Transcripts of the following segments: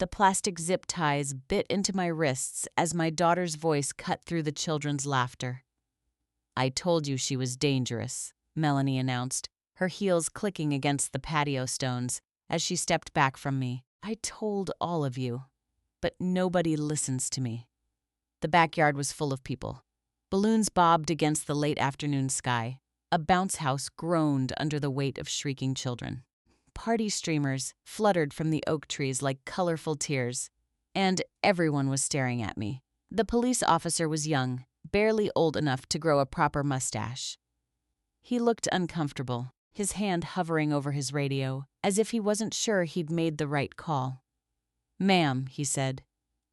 The plastic zip ties bit into my wrists as my daughter's voice cut through the children's laughter. "I told you she was dangerous," Melanie announced, her heels clicking against the patio stones as she stepped back from me. "I told all of you, but nobody listens to me." The backyard was full of people. Balloons bobbed against the late afternoon sky. A bounce house groaned under the weight of shrieking children. Party streamers fluttered from the oak trees like colorful tears, and everyone was staring at me. The police officer was young, barely old enough to grow a proper mustache. He looked uncomfortable, his hand hovering over his radio, as if he wasn't sure he'd made the right call. "Ma'am," he said,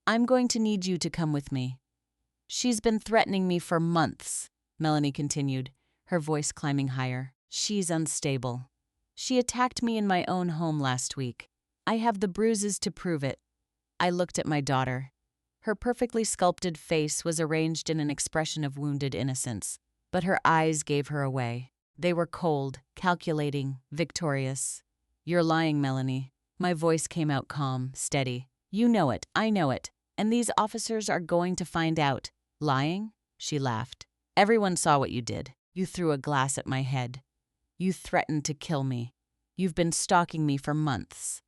"I'm going to need you to come with me." "She's been threatening me for months," Melanie continued, her voice climbing higher. "She's unstable. She attacked me in my own home last week. I have the bruises to prove it." I looked at my daughter. Her perfectly sculpted face was arranged in an expression of wounded innocence, but her eyes gave her away. They were cold, calculating, victorious. "You're lying, Melanie." My voice came out calm, steady. "You know it, I know it, and these officers are going to find out." "Lying?" She laughed. "Everyone saw what you did. You threw a glass at my head. You threatened to kill me. You've been stalking me for months.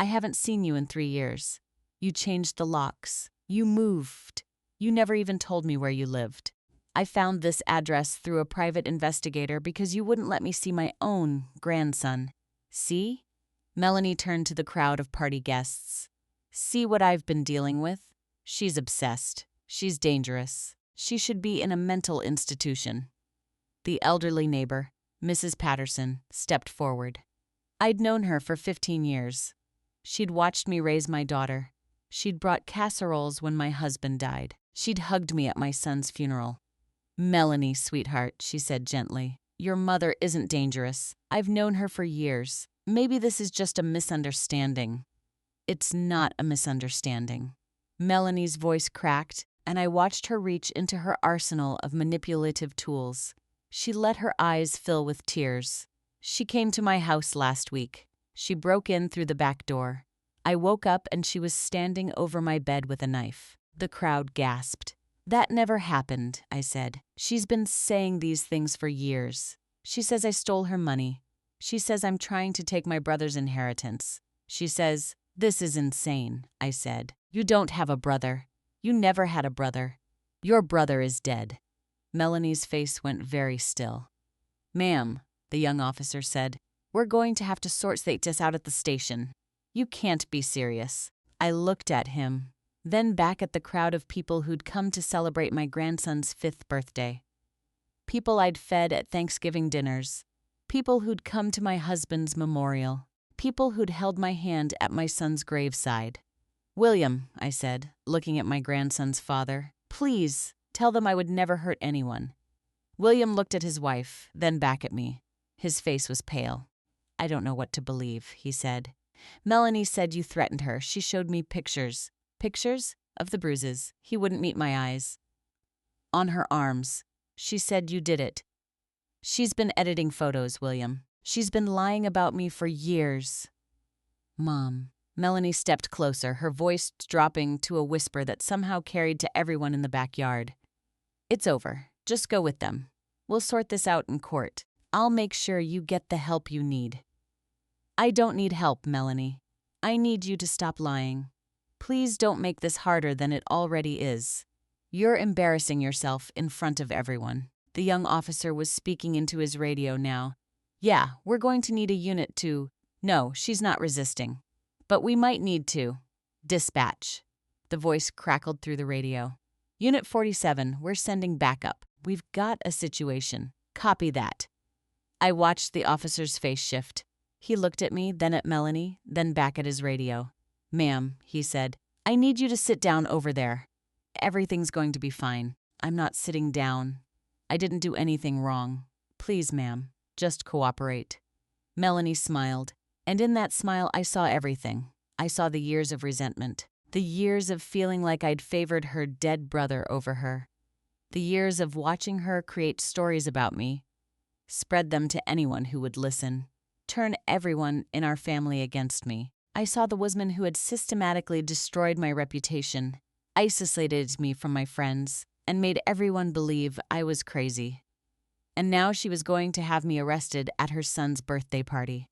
I haven't seen you in 3 years. You changed the locks. You moved. You never even told me where you lived. I found this address through a private investigator because you wouldn't let me see my own grandson. See?" Melanie turned to the crowd of party guests. "See what I've been dealing with? She's obsessed. She's dangerous. She should be in a mental institution." The elderly neighbor, Mrs. Patterson, stepped forward. I'd known her for 15 years. She'd watched me raise my daughter. She'd brought casseroles when my husband died. She'd hugged me at my son's funeral. "Melanie, sweetheart," she said gently, "your mother isn't dangerous. I've known her for years. Maybe this is just a misunderstanding." "It's not a misunderstanding." Melanie's voice cracked, and I watched her reach into her arsenal of manipulative tools. She let her eyes fill with tears. "She came to my house last week. She broke in through the back door. I woke up and she was standing over my bed with a knife." The crowd gasped. "That never happened," I said. "She's been saying these things for years. She says I stole her money. She says I'm trying to take my brother's inheritance. She says—" "This is insane," I said. "You don't have a brother. You never had a brother. Your brother is dead." Melanie's face went very still. "Ma'am," the young officer said, "we're going to have to sort this out at the station. You can't be serious." I looked at him, then back at the crowd of people who'd come to celebrate my grandson's 5th birthday. People I'd fed at Thanksgiving dinners. People who'd come to my husband's memorial. People who'd held my hand at my son's graveside. "William," I said, looking at my grandson's father, "please tell them I would never hurt anyone." William looked at his wife, then back at me. His face was pale. "I don't know what to believe," he said. "Melanie said you threatened her. She showed me pictures." "Pictures?" "Of the bruises." He wouldn't meet my eyes. "On her arms. She said you did it." "She's been editing photos, William. She's been lying about me for years." "Mom." Melanie stepped closer, her voice dropping to a whisper that somehow carried to everyone in the backyard. "It's over. Just go with them. We'll sort this out in court. I'll make sure you get the help you need." "I don't need help, Melanie. I need you to stop lying. Please don't make this harder than it already is. You're embarrassing yourself in front of everyone." The young officer was speaking into his radio now. "Yeah, we're going to need a unit to—" "No, she's not resisting. But we might need to—" "Dispatch." The voice crackled through the radio. "Unit 47, we're sending backup. We've got a situation. Copy that." I watched the officer's face shift. He looked at me, then at Melanie, then back at his radio. "Ma'am," he said, "I need you to sit down over there. Everything's going to be fine. I'm not sitting down. I didn't do anything wrong. Please, ma'am, just cooperate." Melanie smiled, and in that smile I saw everything. I saw the years of resentment, the years of feeling like I'd favored her dead brother over her, the years of watching her create stories about me, spread them to anyone who would listen, turn everyone in our family against me. I saw the woman who had systematically destroyed my reputation, isolated me from my friends, and made everyone believe I was crazy. And now she was going to have me arrested at her son's birthday party.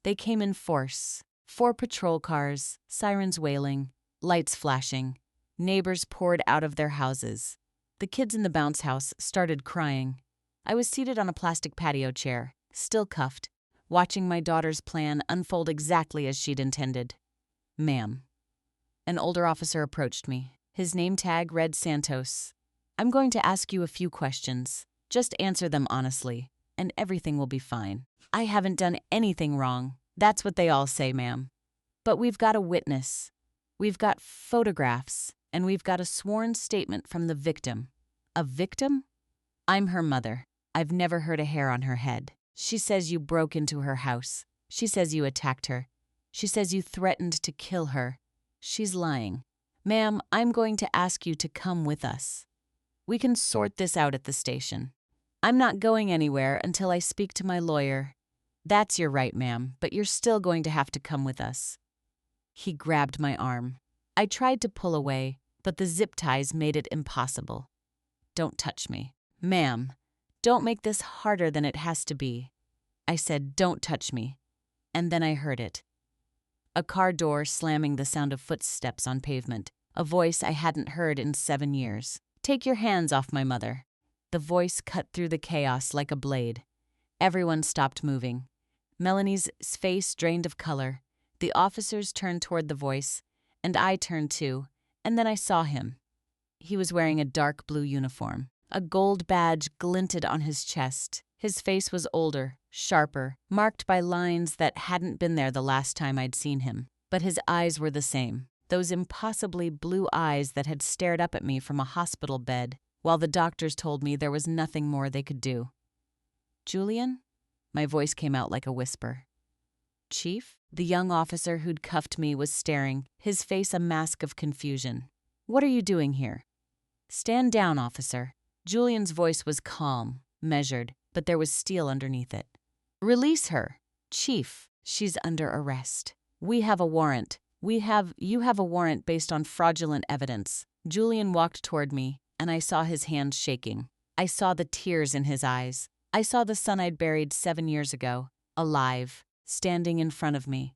They came in force. 4 patrol cars, sirens wailing, lights flashing. Neighbors poured out of their houses. The kids in the bounce house started crying. I was seated on a plastic patio chair, still cuffed, watching my daughter's plan unfold exactly as she'd intended. "Ma'am." An older officer approached me. His name tag read Santos. "I'm going to ask you a few questions. Just answer them honestly, and everything will be fine. I haven't done anything wrong. That's what they all say, ma'am. But we've got a witness. We've got photographs, and we've got a sworn statement from the victim." "A victim?" "I'm her mother. I've never heard a hair on her head. She says you broke into her house. She says you attacked her. She says you threatened to kill her. She's lying. Ma'am, I'm going to ask you to come with us. We can sort this out at the station. I'm not going anywhere until I speak to my lawyer." "That's your right, ma'am, but you're still going to have to come with us." He grabbed my arm. I tried to pull away, but the zip ties made it impossible. "Don't touch me." "Ma'am, don't make this harder than it has to be." I said, "Don't touch me." And then I heard it. A car door slamming, the sound of footsteps on pavement. A voice I hadn't heard in 7 years. "Take your hands off my mother." The voice cut through the chaos like a blade. Everyone stopped moving. Melanie's face drained of color. The officers turned toward the voice, and I turned too, and then I saw him. He was wearing a dark blue uniform. A gold badge glinted on his chest. His face was older, sharper, marked by lines that hadn't been there the last time I'd seen him. But his eyes were the same, those impossibly blue eyes that had stared up at me from a hospital bed, while the doctors told me there was nothing more they could do. "Julian?" My voice came out like a whisper. "Chief?" The young officer who'd cuffed me was staring, his face a mask of confusion. "What are you doing here?" "Stand down, officer." Julian's voice was calm, measured, but there was steel underneath it. "Release her." "Chief, she's under arrest. We have a warrant. You have a warrant based on fraudulent evidence." Julian walked toward me, and I saw his hands shaking. I saw the tears in his eyes. I saw the son I'd buried 7 years ago, alive, standing in front of me.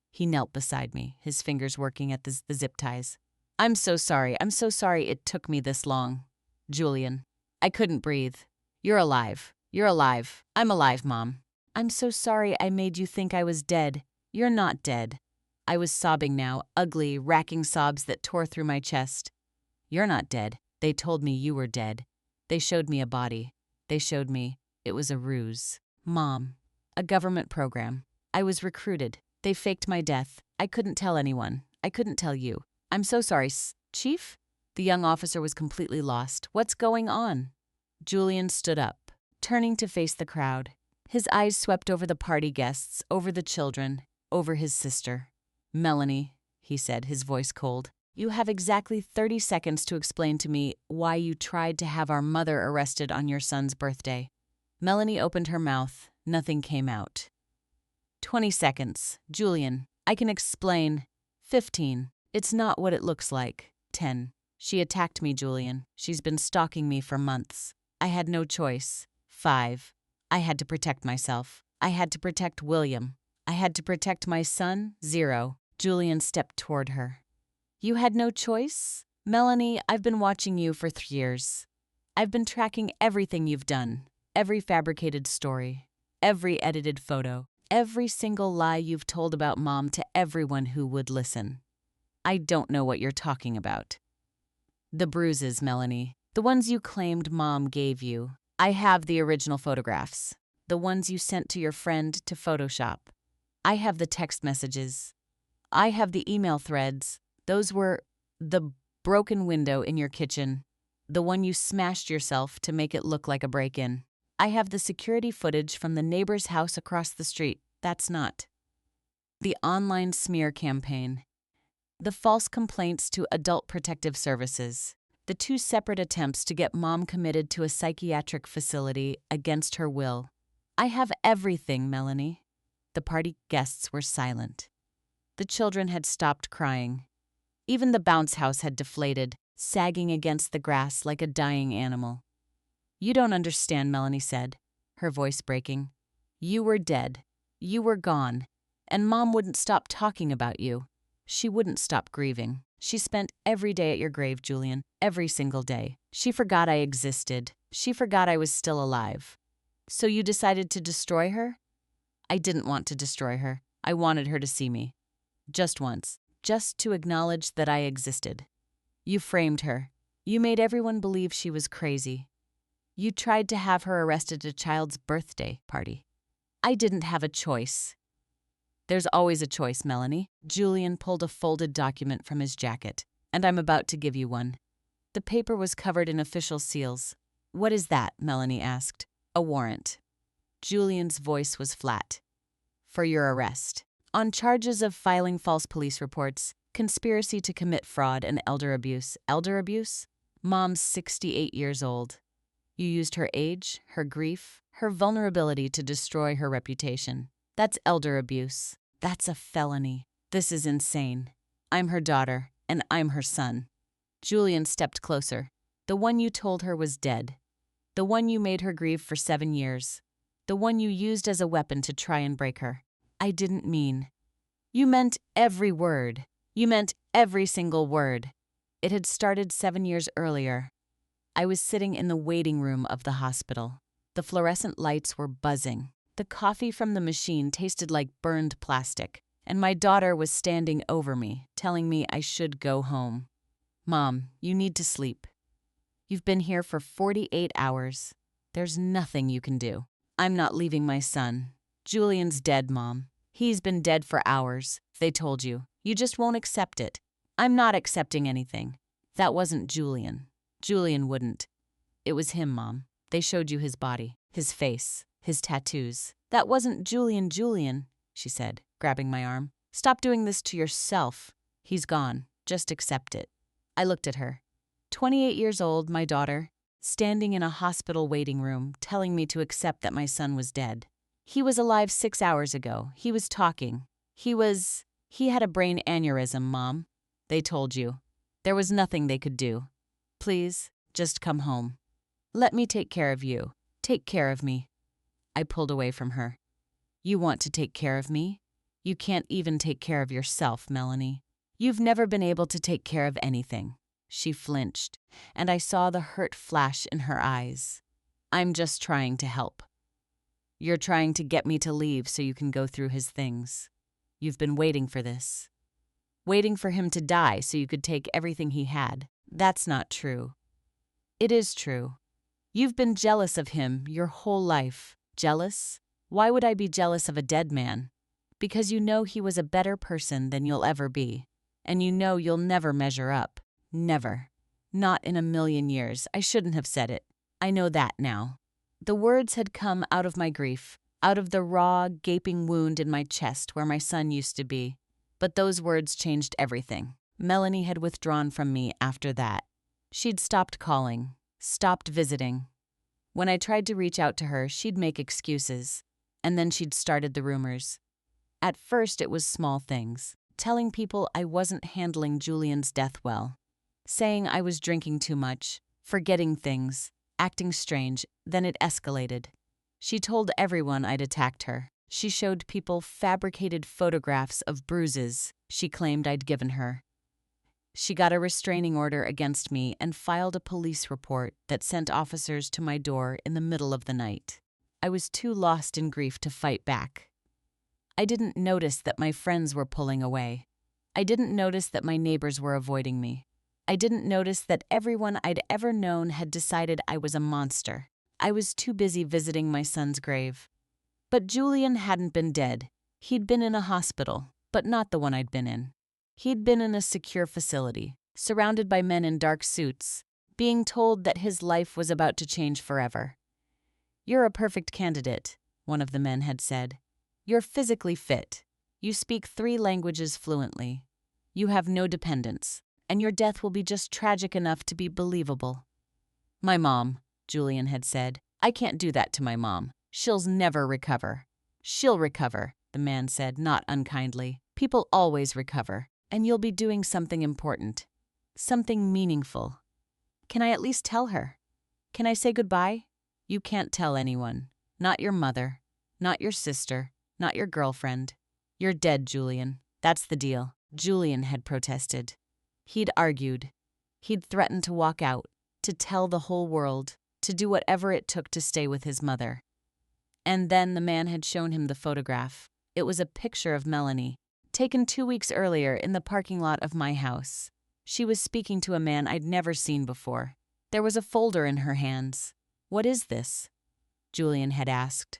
He knelt beside me, his fingers working at the zip ties. I'm so sorry it took me this long." "Julian." I couldn't breathe. You're alive. I'm alive, Mom." "I'm so sorry I made you think I was dead. You're not dead." I was sobbing now, ugly, racking sobs that tore through my chest. "You're not dead. They told me you were dead. They showed me a body. They showed me it was a ruse. Mom, a government program. I was recruited. They faked my death. I couldn't tell anyone. I couldn't tell you. I'm so sorry, Chief?" The young officer was completely lost. "What's going on?" Julian stood up, turning to face the crowd. His eyes swept over the party guests, over the children, over his sister. "Melanie," he said, his voice cold, "you have exactly 30 seconds to explain to me why you tried to have our mother arrested on your son's birthday." Melanie opened her mouth. Nothing came out. 20 seconds. "Julian, I can explain." 15. "It's not what it looks like." 10. "She attacked me, Julian. She's been stalking me for months. I had no choice." 5. "I had to protect myself. I had to protect William. I had to protect my son." 0. Julian stepped toward her. "You had no choice? Melanie, I've been watching you for 3 years. I've been tracking everything you've done, every fabricated story, every edited photo, every single lie you've told about Mom to everyone who would listen. I don't know what you're talking about." "The bruises, Melanie. The ones you claimed Mom gave you. I have the original photographs. The ones you sent to your friend to Photoshop. I have the text messages. I have the email threads. Those were the broken window in your kitchen, the one you smashed yourself to make it look like a break-in. I have the security footage from the neighbor's house across the street. That's not. The online smear campaign. The false complaints to Adult Protective Services. The 2 separate attempts to get Mom committed to a psychiatric facility against her will. I have everything, Melanie." The party guests were silent. The children had stopped crying. Even the bounce house had deflated, sagging against the grass like a dying animal. "You don't understand," Melanie said, her voice breaking. "You were dead. You were gone. And Mom wouldn't stop talking about you. She wouldn't stop grieving. She spent every day at your grave, Julian, every single day. She forgot I existed. She forgot I was still alive. So you decided to destroy her?" "I didn't want to destroy her. I wanted her to see me. Just once. Just to acknowledge that I existed. You framed her. You made everyone believe she was crazy. You tried to have her arrested at a child's birthday party. I didn't have a choice." "There's always a choice, Melanie." Julian pulled a folded document from his jacket. "And I'm about to give you one." The paper was covered in official seals. "What is that?" Melanie asked. "A warrant." Julian's voice was flat. "For your arrest. On charges of filing false police reports, conspiracy to commit fraud, and elder abuse." "Elder abuse?" "Mom's 68 years old. You used her age, her grief, her vulnerability to destroy her reputation. That's elder abuse. That's a felony. This is insane. I'm her daughter, and I'm her son." Julian stepped closer. "The one you told her was dead. The one you made her grieve for 7 years. The one you used as a weapon to try and break her. I didn't mean." "You meant every word. You meant every single word. It had started 7 years earlier. I was sitting in the waiting room of the hospital. The fluorescent lights were buzzing. The coffee from the machine tasted like burned plastic, and my daughter was standing over me, telling me I should go home. Mom, you need to sleep. You've been here for 48 hours. There's nothing you can do. I'm not leaving my son. Julian's dead, Mom. He's been dead for hours. They told you. You just won't accept it. I'm not accepting anything. That wasn't Julian. Julian wouldn't. It was him, Mom. They showed you his body, his face, his tattoos. That wasn't Julian, she said, grabbing my arm. Stop doing this to yourself. He's gone. Just accept it. I looked at her. 28 years old, my daughter, standing in a hospital waiting room, telling me to accept that my son was dead. He was alive 6 hours ago. He was talking. He had a brain aneurysm, Mom. They told you. There was nothing they could do. Please, just come home. Let me take care of you. Take care of me. I pulled away from her. You want to take care of me? You can't even take care of yourself, Melanie. You've never been able to take care of anything. She flinched, and I saw the hurt flash in her eyes. I'm just trying to help. You're trying to get me to leave so you can go through his things. You've been waiting for this. Waiting for him to die so you could take everything he had. That's not true. It is true. You've been jealous of him your whole life. Jealous? Why would I be jealous of a dead man? Because you know he was a better person than you'll ever be. And you know you'll never measure up. Never. Not in a million years. I shouldn't have said it. I know that now. The words had come out of my grief, out of the raw, gaping wound in my chest where my son used to be. But those words changed everything. Melanie had withdrawn from me after that. She'd stopped calling, stopped visiting. When I tried to reach out to her, she'd make excuses. And then she'd started the rumors. At first, it was small things. Telling people I wasn't handling Julian's death well. Saying I was drinking too much, forgetting things, acting strange. Then it escalated. She told everyone I'd attacked her. She showed people fabricated photographs of bruises she claimed I'd given her. She got a restraining order against me and filed a police report that sent officers to my door in the middle of the night. I was too lost in grief to fight back. I didn't notice that my friends were pulling away. I didn't notice that my neighbors were avoiding me. I didn't notice that everyone I'd ever known had decided I was a monster. I was too busy visiting my son's grave. But Julian hadn't been dead. He'd been in a hospital, but not the one I'd been in. He'd been in a secure facility, surrounded by men in dark suits, being told that his life was about to change forever. You're a perfect candidate, one of the men had said. You're physically fit. You speak 3 languages fluently. You have no dependents, and your death will be just tragic enough to be believable. My mom, Julian had said. I can't do that to my mom. She'll never recover. She'll recover, the man said, not unkindly. People always recover, and you'll be doing something important. Something meaningful. Can I at least tell her? Can I say goodbye? You can't tell anyone. Not your mother. Not your sister. Not your girlfriend. You're dead, Julian. That's the deal. Julian had protested. He'd argued. He'd threatened to walk out, to tell the whole world, to do whatever it took to stay with his mother. And then the man had shown him the photograph. It was a picture of Melanie, taken 2 weeks earlier in the parking lot of my house. She was speaking to a man I'd never seen before. There was a folder in her hands. "What is this?" Julian had asked.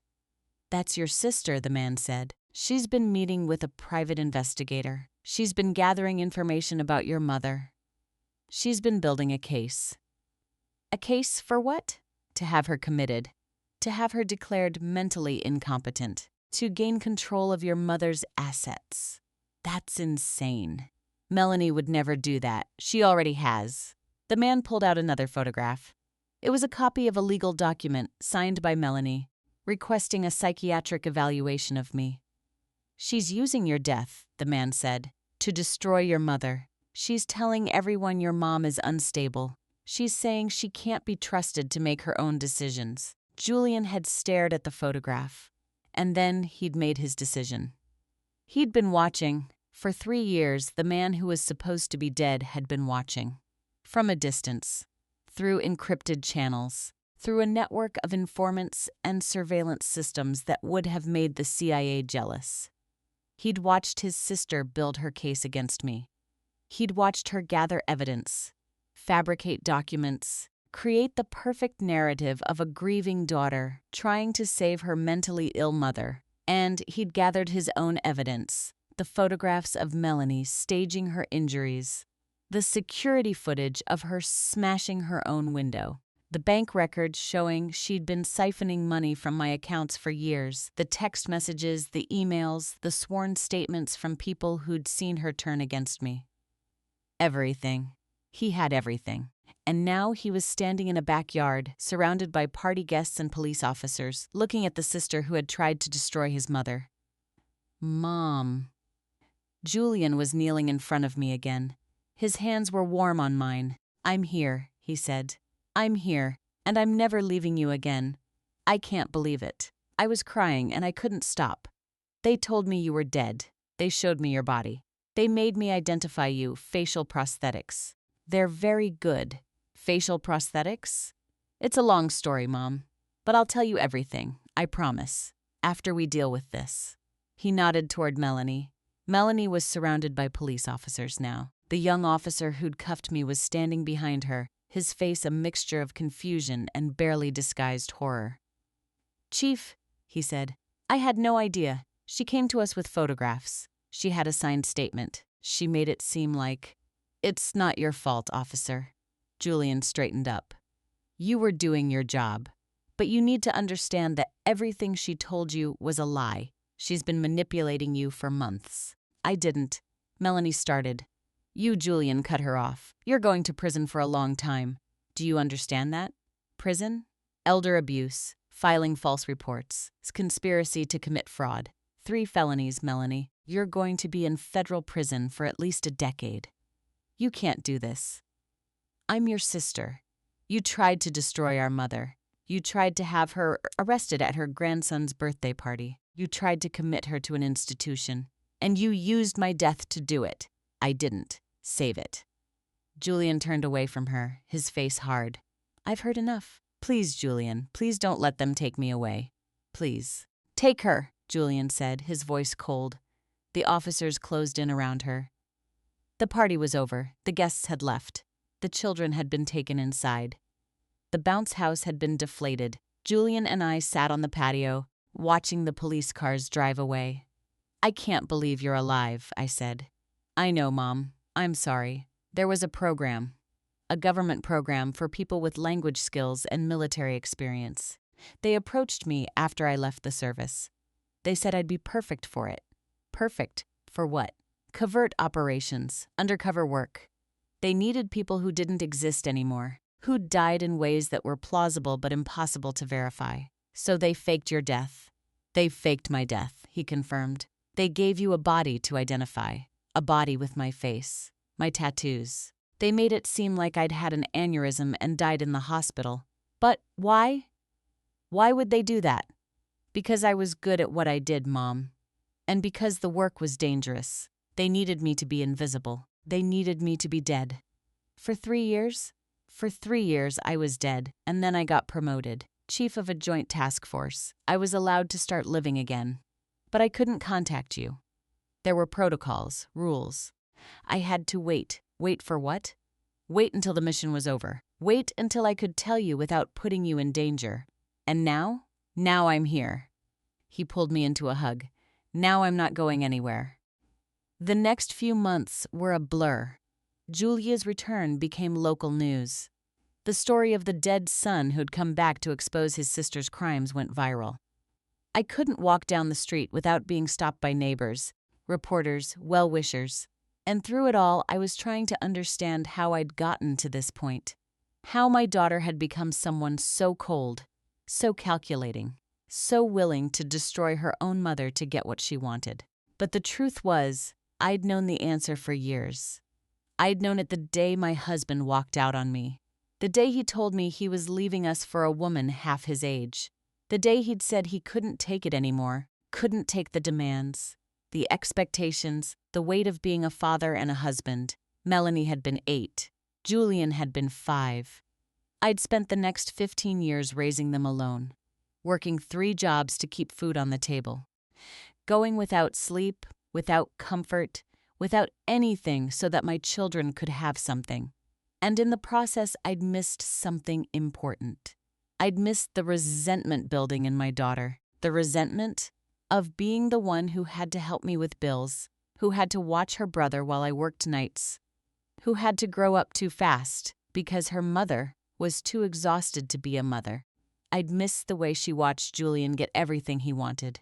"That's your sister," the man said. "She's been meeting with a private investigator. She's been gathering information about your mother. She's been building a case." A case for what? To have her committed. To have her declared mentally incompetent. To gain control of your mother's assets. That's insane. Melanie would never do that. She already has. The man pulled out another photograph. It was a copy of a legal document signed by Melanie, requesting a psychiatric evaluation of me. "She's using your death," the man said, "to destroy your mother. She's telling everyone your mom is unstable. She's saying she can't be trusted to make her own decisions." Julian had stared at the photograph, and then he'd made his decision. He'd been watching. For 3 years, the man who was supposed to be dead had been watching. From a distance, through encrypted channels, through a network of informants and surveillance systems that would have made the CIA jealous. He'd watched his sister build her case against me. He'd watched her gather evidence, fabricate documents, create the perfect narrative of a grieving daughter trying to save her mentally ill mother. And he'd gathered his own evidence, the photographs of Melanie staging her injuries, the security footage of her smashing her own window, the bank records showing she'd been siphoning money from my accounts for years, the text messages, the emails, the sworn statements from people who'd seen her turn against me. Everything. He had everything. And now he was standing in a backyard, surrounded by party guests and police officers, looking at the sister who had tried to destroy his mother. "Mom." Julian was kneeling in front of me again. His hands were warm on mine. "I'm here," he said. "I'm here, and I'm never leaving you again. I can't believe it. I was crying and I couldn't stop. They told me you were dead. They showed me your body. They made me identify you, facial prosthetics. They're very good. Facial prosthetics? It's a long story, Mom, but I'll tell you everything, I promise, after we deal with this." He nodded toward Melanie. Melanie was surrounded by police officers now. The young officer who'd cuffed me was standing behind her, his face a mixture of confusion and barely disguised horror. "Chief," he said, "I had no idea. She came to us with photographs. She had a signed statement. She made it seem like—" "It's not your fault, officer." Julian straightened up. "You were doing your job. But you need to understand that everything she told you was a lie. She's been manipulating you for months." "I didn't." Melanie started. "You, Julian, cut her off. You're going to prison for a long time. Do you understand that? Prison? Elder abuse, filing false reports, conspiracy to commit fraud. 3 felonies, Melanie. You're going to be in federal prison for at least a decade. You can't do this. I'm your sister. You tried to destroy our mother. You tried to have her arrested at her grandson's birthday party. You tried to commit her to an institution. And you used my death to do it. I didn't. Save it." Julian turned away from her, his face hard. "I've heard enough. Please, Julian, please don't let them take me away. Please." "Take her," Julian said, his voice cold. The officers closed in around her. The party was over. The guests had left. The children had been taken inside. The bounce house had been deflated. Julian and I sat on the patio, watching the police cars drive away. "I can't believe you're alive," I said. "I know, Mom. I'm sorry. There was a program. A government program for people with language skills and military experience. They approached me after I left the service. They said I'd be perfect for it." "Perfect? For what?" "Covert operations, undercover work. They needed people who didn't exist anymore, who died in ways that were plausible but impossible to verify. So they faked your death." "They faked my death," he confirmed. They gave you a body to identify, a body with my face, my tattoos. They made it seem like I'd had an aneurysm and died in the hospital. But why? Why would they do that? Because I was good at what I did, Mom. And because the work was dangerous. They needed me to be invisible. They needed me to be dead. For 3 years? For 3 years I was dead, and then I got promoted. Chief of a joint task force. I was allowed to start living again. But I couldn't contact you. There were protocols, rules. I had to wait. Wait for what? Wait until the mission was over. Wait until I could tell you without putting you in danger. And now? Now I'm here. He pulled me into a hug. Now I'm not going anywhere. The next few months were a blur. Julia's return became local news. The story of the dead son who'd come back to expose his sister's crimes went viral. I couldn't walk down the street without being stopped by neighbors, reporters, well-wishers. And through it all, I was trying to understand how I'd gotten to this point. How my daughter had become someone so cold, so calculating, so willing to destroy her own mother to get what she wanted. But the truth was, I'd known the answer for years. I'd known it the day my husband walked out on me. The day he told me he was leaving us for a woman half his age. The day he'd said he couldn't take it anymore, couldn't take the demands, the expectations, the weight of being a father and a husband. Melanie had been 8. Julian had been 5. I'd spent the next 15 years raising them alone, working 3 jobs to keep food on the table, going without sleep, without comfort, without anything so that my children could have something. And in the process, I'd missed something important. I'd missed the resentment building in my daughter, the resentment of being the one who had to help me with bills, who had to watch her brother while I worked nights, who had to grow up too fast because her mother was too exhausted to be a mother. I'd missed the way she watched Julian get everything he wanted,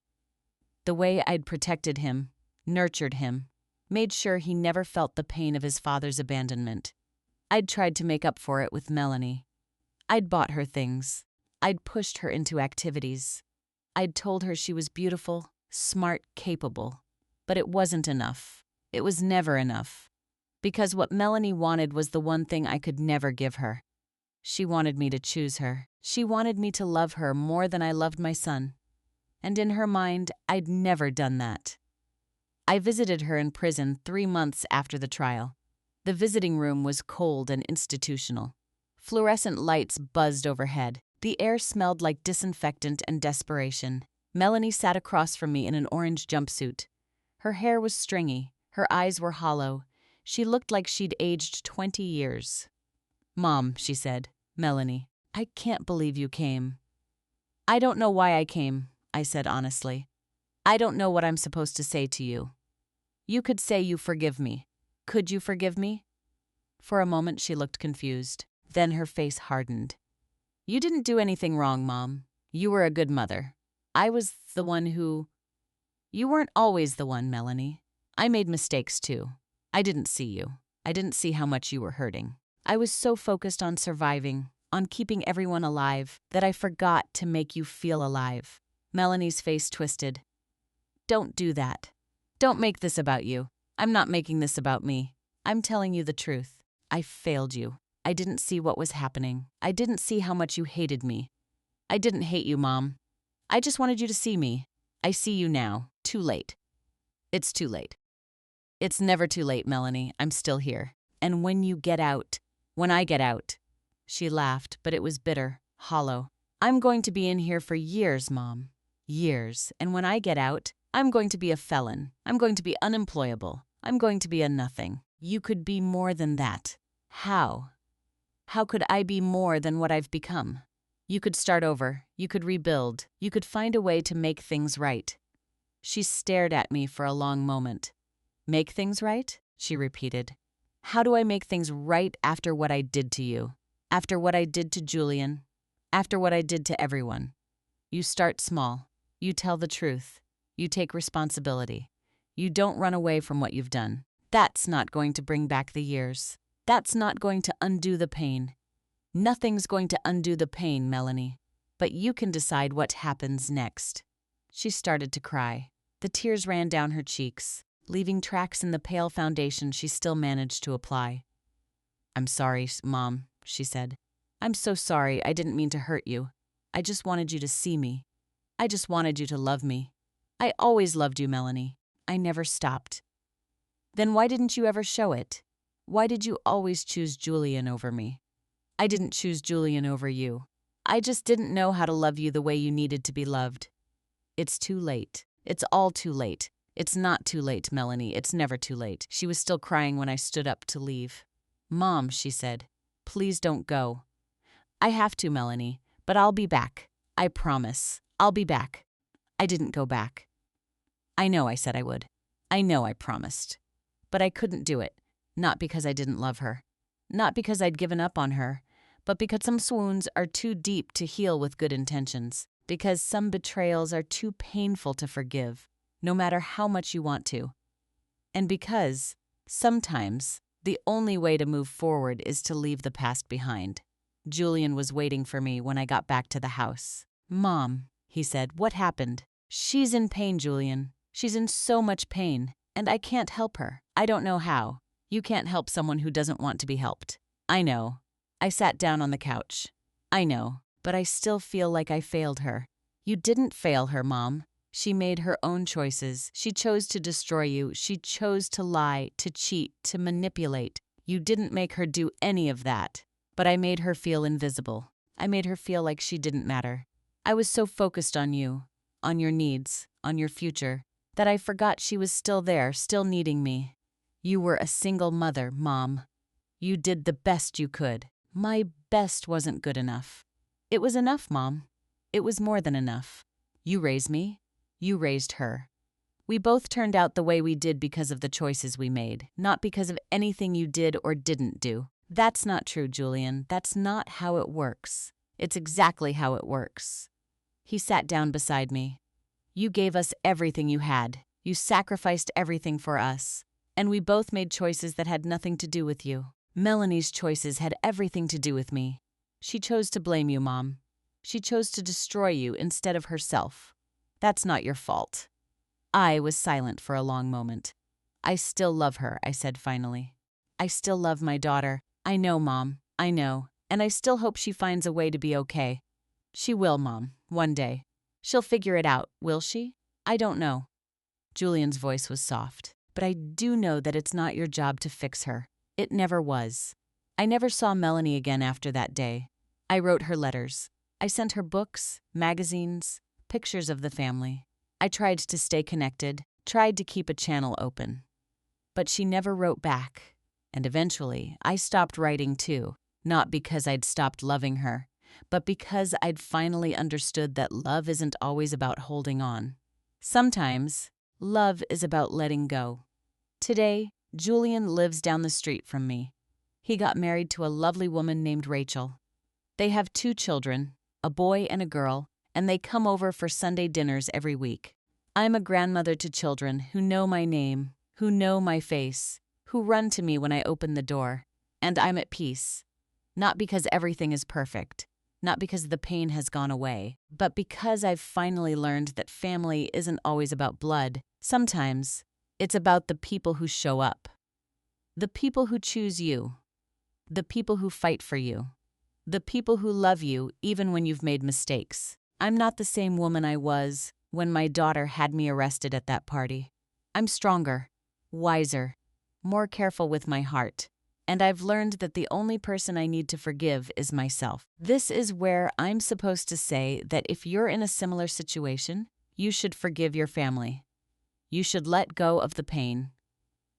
the way I'd protected him, nurtured him, made sure he never felt the pain of his father's abandonment. I'd tried to make up for it with Melanie. I'd bought her things. I'd pushed her into activities. I'd told her she was beautiful, smart, capable. But it wasn't enough. It was never enough. Because what Melanie wanted was the one thing I could never give her. She wanted me to choose her. She wanted me to love her more than I loved my son. And in her mind, I'd never done that. I visited her in prison 3 months after the trial. The visiting room was cold and institutional. Fluorescent lights buzzed overhead. The air smelled like disinfectant and desperation. Melanie sat across from me in an orange jumpsuit. Her hair was stringy. Her eyes were hollow. She looked like she'd aged 20 years. "Mom," she said. "Melanie, I can't believe you came." "I don't know why I came," I said honestly. "I don't know what I'm supposed to say to you. You could say you forgive me. Could you forgive me?" For a moment she looked confused. Then her face hardened. "You didn't do anything wrong, Mom. You were a good mother. I was the one who—" "You weren't always the one, Melanie. I made mistakes too. I didn't see you. I didn't see how much you were hurting. I was so focused on surviving, on keeping everyone alive, that I forgot to make you feel alive." Melanie's face twisted. "Don't do that. Don't make this about you. I'm not making this about me. I'm telling you the truth. I failed you. I didn't see what was happening. I didn't see how much you hated me. I didn't hate you, Mom. I just wanted you to see me. I see you now. Too late. It's too late. It's never too late, Melanie. I'm still here. And when I get out, she laughed, but it was bitter, hollow. I'm going to be in here for years, Mom. Years. And when I get out, I'm going to be a felon. I'm going to be unemployable. I'm going to be a nothing. You could be more than that. How? How could I be more than what I've become? You could start over. You could rebuild. You could find a way to make things right. She stared at me for a long moment. Make things right? She repeated. How do I make things right after what I did to you? After what I did to Julian? After what I did to everyone? You start small. You tell the truth. You take responsibility. You don't run away from what you've done. That's not going to bring back the years. That's not going to undo the pain. Nothing's going to undo the pain, Melanie. But you can decide what happens next. She started to cry. The tears ran down her cheeks, leaving tracks in the pale foundation she still managed to apply. "I'm sorry, Mom," she said. "I'm so sorry. I didn't mean to hurt you. I just wanted you to see me. I just wanted you to love me. I always loved you, Melanie. I never stopped." "Then why didn't you ever show it? Why did you always choose Julian over me?" "I didn't choose Julian over you. I just didn't know how to love you the way you needed to be loved." "It's too late. It's all too late. It's not too late, Melanie. It's never too late." She was still crying when I stood up to leave. "Mom," she said, "please don't go." "I have to, Melanie, but I'll be back. I promise. I'll be back." I didn't go back. "I know I said I would. I know I promised. But I couldn't do it. Not because I didn't love her. Not because I'd given up on her, but because some wounds are too deep to heal with good intentions. Because some betrayals are too painful to forgive, no matter how much you want to. And because, sometimes, the only way to move forward is to leave the past behind. Julian was waiting for me when I got back to the house. "Mom," he said, "what happened?" "She's in pain, Julian. She's in so much pain, and I can't help her. I don't know how. You can't help someone who doesn't want to be helped." "I know." I sat down on the couch. "I know, but I still feel like I failed her." "You didn't fail her, Mom. She made her own choices. She chose to destroy you. She chose to lie, to cheat, to manipulate. You didn't make her do any of that. But I made her feel invisible. I made her feel like she didn't matter. I was so focused on you, on your needs, on your future, that I forgot she was still there, still needing me. You were a single mother, Mom. You did the best you could. My best wasn't good enough. It was enough, Mom. It was more than enough. You raised me. You raised her. We both turned out the way we did because of the choices we made, not because of anything you did or didn't do." "That's not true, Julian. That's not how it works. It's exactly how it works." He sat down beside me. "You gave us everything you had. You sacrificed everything for us. And we both made choices that had nothing to do with you. Melanie's choices had everything to do with me. She chose to blame you, Mom. She chose to destroy you instead of herself. That's not your fault." I was silent for a long moment. "I still love her," I said finally. "I still love my daughter. I know, Mom. I know. And I still hope she finds a way to be okay." "She will, Mom. One day. She'll figure it out, will she? I don't know." Julian's voice was soft. "But I do know that it's not your job to fix her. It never was." I never saw Melanie again after that day. I wrote her letters. I sent her books, magazines, pictures of the family. I tried to stay connected, tried to keep a channel open. But she never wrote back. And eventually, I stopped writing too, not because I'd stopped loving her, but because I'd finally understood that love isn't always about holding on. Sometimes, love is about letting go. Today, Julian lives down the street from me. He got married to a lovely woman named Rachel. They have 2 children, a boy and a girl, and they come over for Sunday dinners every week. I'm a grandmother to children who know my name, who know my face, who run to me when I open the door, and I'm at peace. Not because everything is perfect, not because the pain has gone away, but because I've finally learned that family isn't always about blood. Sometimes, it's about the people who show up. The people who choose you. The people who fight for you. The people who love you even when you've made mistakes. I'm not the same woman I was when my daughter had me arrested at that party. I'm stronger, wiser, more careful with my heart. And I've learned that the only person I need to forgive is myself. This is where I'm supposed to say that if you're in a similar situation, you should forgive your family. You should let go of the pain.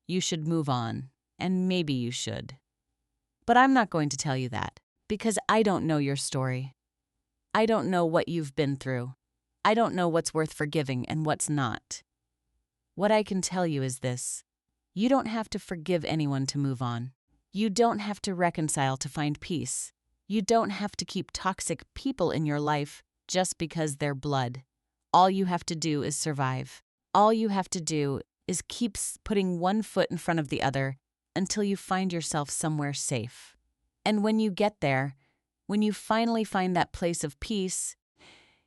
You should move on. And maybe you should. But I'm not going to tell you that, because I don't know your story. I don't know what you've been through. I don't know what's worth forgiving and what's not. What I can tell you is this: you don't have to forgive anyone to move on. You don't have to reconcile to find peace. You don't have to keep toxic people in your life just because they're blood. All you have to do is survive. All you have to do is keep putting one foot in front of the other until you find yourself somewhere safe. And when you get there, when you finally find that place of peace,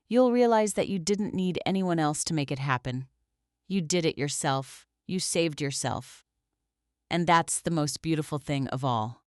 you'll realize that you didn't need anyone else to make it happen. You did it yourself. You saved yourself. And that's the most beautiful thing of all.